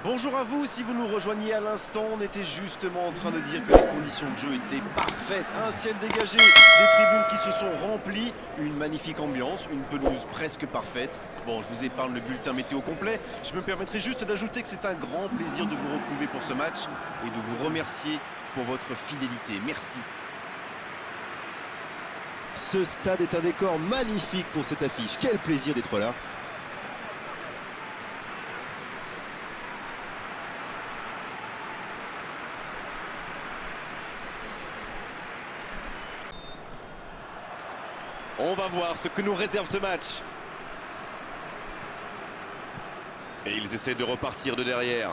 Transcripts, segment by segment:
Bonjour à vous, si vous nous rejoignez à l'instant, on était justement en train de dire que les conditions de jeu étaient parfaites. Un ciel dégagé, des tribunes qui se sont remplies, une magnifique ambiance, une pelouse presque parfaite. Bon, je vous épargne le bulletin météo complet, je me permettrai juste d'ajouter que c'est un grand plaisir de vous retrouver pour ce match et de vous remercier pour votre fidélité. Merci. Ce stade est un décor magnifique pour cette affiche, quel plaisir d'être là. On va voir ce que nous réserve ce match. Et ils essaient de repartir de derrière.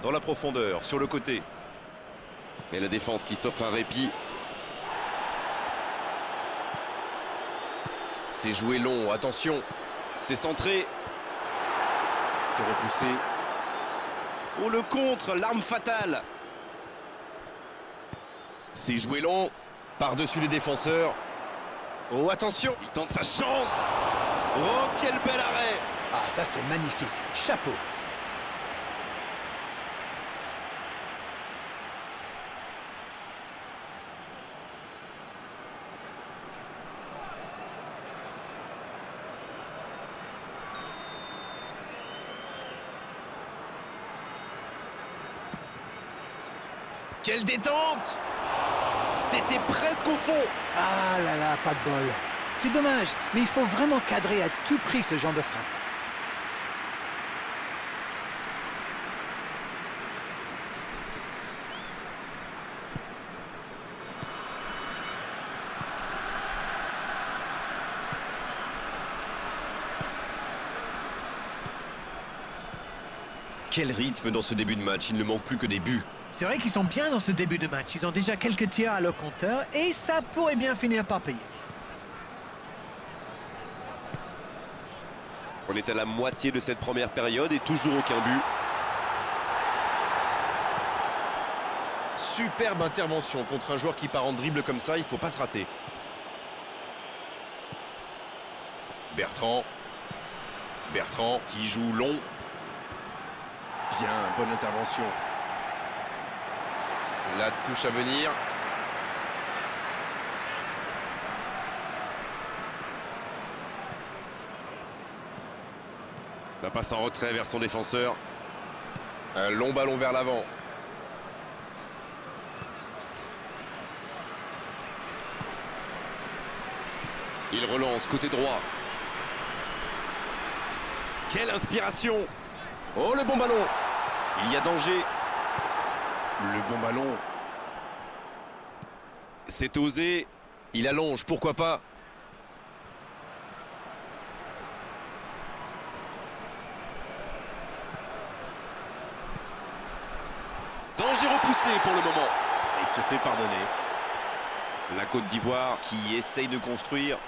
Dans la profondeur, sur le côté. Et la défense qui s'offre un répit. C'est joué long, attention. C'est centré. C'est repoussé. Oh, le contre, l'arme fatale. C'est joué long, par-dessus les défenseurs. Oh, attention, il tente sa chance. Oh, quel bel arrêt. Ah, ça c'est magnifique, chapeau. Quelle détente! C'était presque au fond. Ah là là, pas de bol. C'est dommage, mais il faut vraiment cadrer à tout prix ce genre de frappe. Quel rythme dans ce début de match, il ne manque plus que des buts. C'est vrai qu'ils sont bien dans ce début de match. Ils ont déjà quelques tirs à leur compteur et ça pourrait bien finir par payer. On est à la moitié de cette première période et toujours aucun but. Superbe intervention contre un joueur qui part en dribble comme ça, il ne faut pas se rater. Bertrand. Bertrand qui joue long. Bien, bonne intervention. La touche à venir. La passe en retrait vers son défenseur. Un long ballon vers l'avant. Il relance côté droit. Quelle inspiration! Oh, le bon ballon! Il y a danger. Le bon ballon. C'est osé. Il allonge, pourquoi pas. Danger repoussé pour le moment. Il se fait pardonner. La Côte d'Ivoire qui essaye de construire.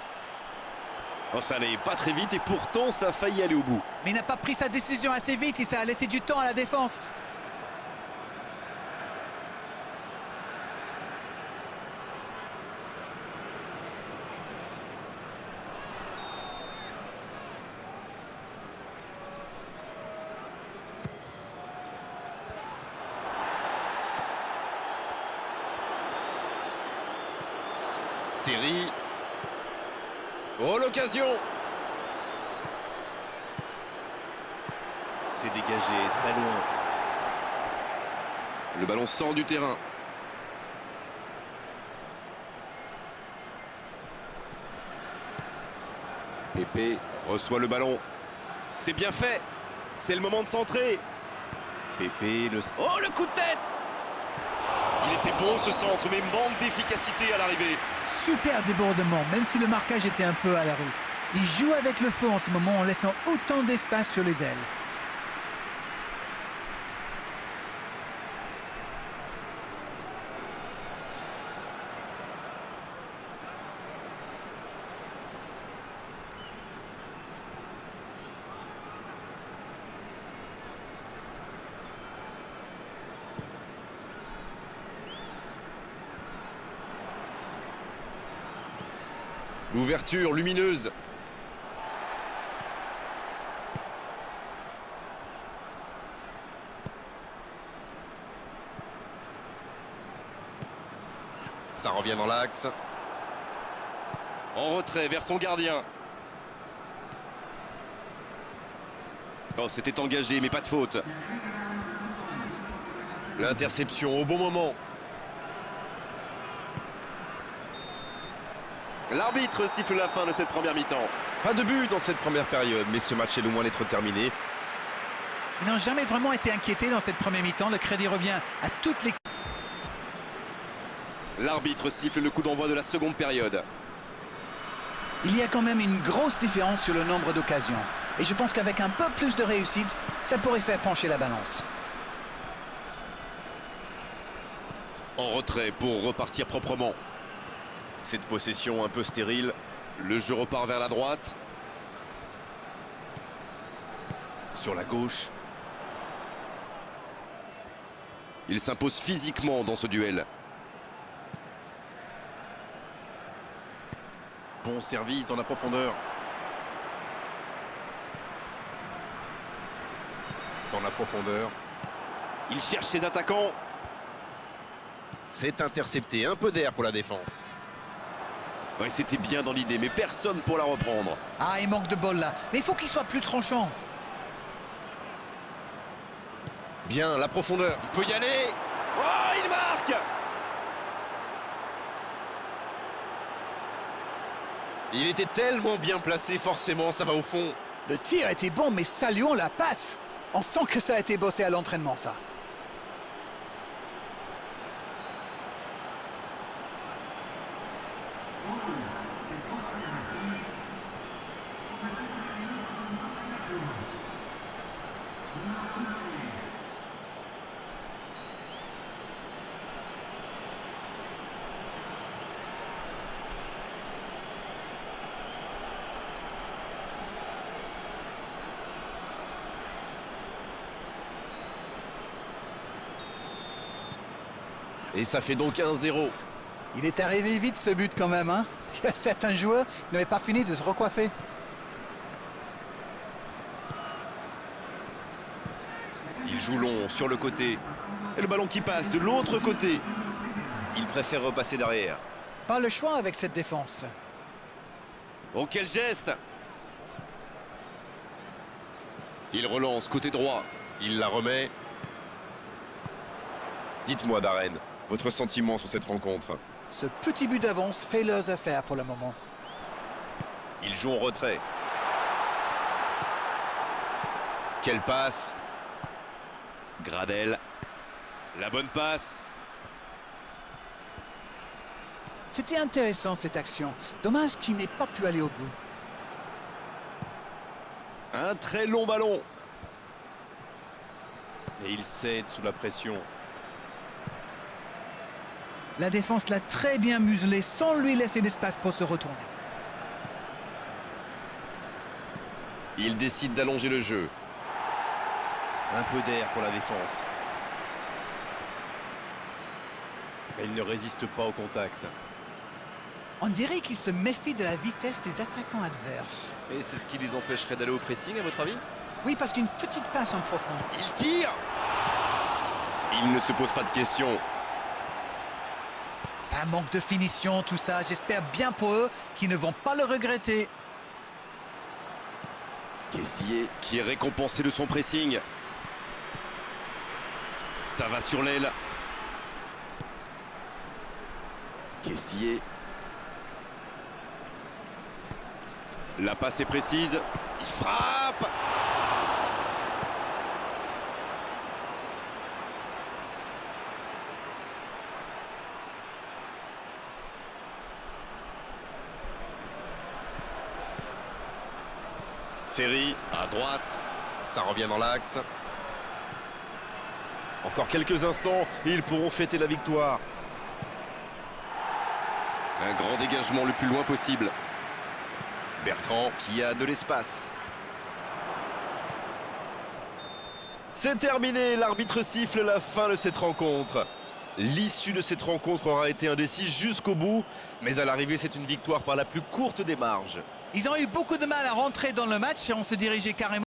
Oh, ça n'allait pas très vite et pourtant ça a failli aller au bout. Mais il n'a pas pris sa décision assez vite et ça a laissé du temps à la défense. Série. Oh, l'occasion! C'est dégagé très loin. Le ballon sort du terrain. Pépé reçoit le ballon. C'est bien fait. C'est le moment de centrer. Pépé le... Oh, le coup de tête! Il était bon ce centre, mais manque d'efficacité à l'arrivée. Super débordement, même si le marquage était un peu à la rue. Il joue avec le feu en ce moment en laissant autant d'espace sur les ailes. L'ouverture lumineuse. Ça revient dans l'axe. En retrait vers son gardien. Oh, c'était engagé, mais pas de faute. L'interception au bon moment. L'arbitre siffle la fin de cette première mi-temps. Pas de but dans cette première période, mais ce match est loin d'être terminé. Ils n'ont jamais vraiment été inquiétés dans cette première mi-temps. Le crédit revient à toutes les... L'arbitre siffle le coup d'envoi de la seconde période. Il y a quand même une grosse différence sur le nombre d'occasions. Et je pense qu'avec un peu plus de réussite, ça pourrait faire pencher la balance. En retrait pour repartir proprement. Cette possession un peu stérile. Le jeu repart vers la droite. Sur la gauche. Il s'impose physiquement dans ce duel. Bon service dans la profondeur. Dans la profondeur. Il cherche ses attaquants. C'est intercepté. Un peu d'air pour la défense. Ouais, c'était bien dans l'idée, mais personne pour la reprendre. Ah, il manque de bol là. Mais il faut qu'il soit plus tranchant. Bien, la profondeur. Il peut y aller. Oh, il marque. Il était tellement bien placé, forcément, ça va au fond. Le tir était bon, mais saluons la passe. On sent que ça a été bossé à l'entraînement, ça. Et ça fait donc 1-0. Il est arrivé vite ce but quand même, hein. Certains joueurs n'avaient pas fini de se recoiffer. Il joue long sur le côté. Et le ballon qui passe de l'autre côté. Il préfère repasser derrière. Pas le choix avec cette défense. Oh, quel geste! Il relance côté droit. Il la remet. Dites-moi, Darren, votre sentiment sur cette rencontre? Ce petit but d'avance fait leurs affaires pour le moment. Il joue en retrait. Quelle passe! Gradel. La bonne passe. C'était intéressant cette action. Dommage qu'il n'ait pas pu aller au bout. Un très long ballon. Et il cède sous la pression. La défense l'a très bien muselé sans lui laisser d'espace pour se retourner. Il décide d'allonger le jeu. Un peu d'air pour la défense. Mais il ne résiste pas au contact. On dirait qu'il se méfie de la vitesse des attaquants adverses. Et c'est ce qui les empêcherait d'aller au pressing, à votre avis? Oui, parce qu'une petite passe en profondeur. Il tire. Il ne se pose pas de questions. Ça manque de finition, tout ça. J'espère bien pour eux qu'ils ne vont pas le regretter. Kessié qui est récompensé de son pressing. Ça va sur l'aile. Kessié. La passe est précise. Il frappe. Série à droite. Ça revient dans l'axe. Encore quelques instants et ils pourront fêter la victoire. Un grand dégagement le plus loin possible. Bertrand qui a de l'espace. C'est terminé, l'arbitre siffle la fin de cette rencontre. L'issue de cette rencontre aura été indécise jusqu'au bout, mais à l'arrivée, c'est une victoire par la plus courte des marges. Ils ont eu beaucoup de mal à rentrer dans le match et on se dirigeait carrément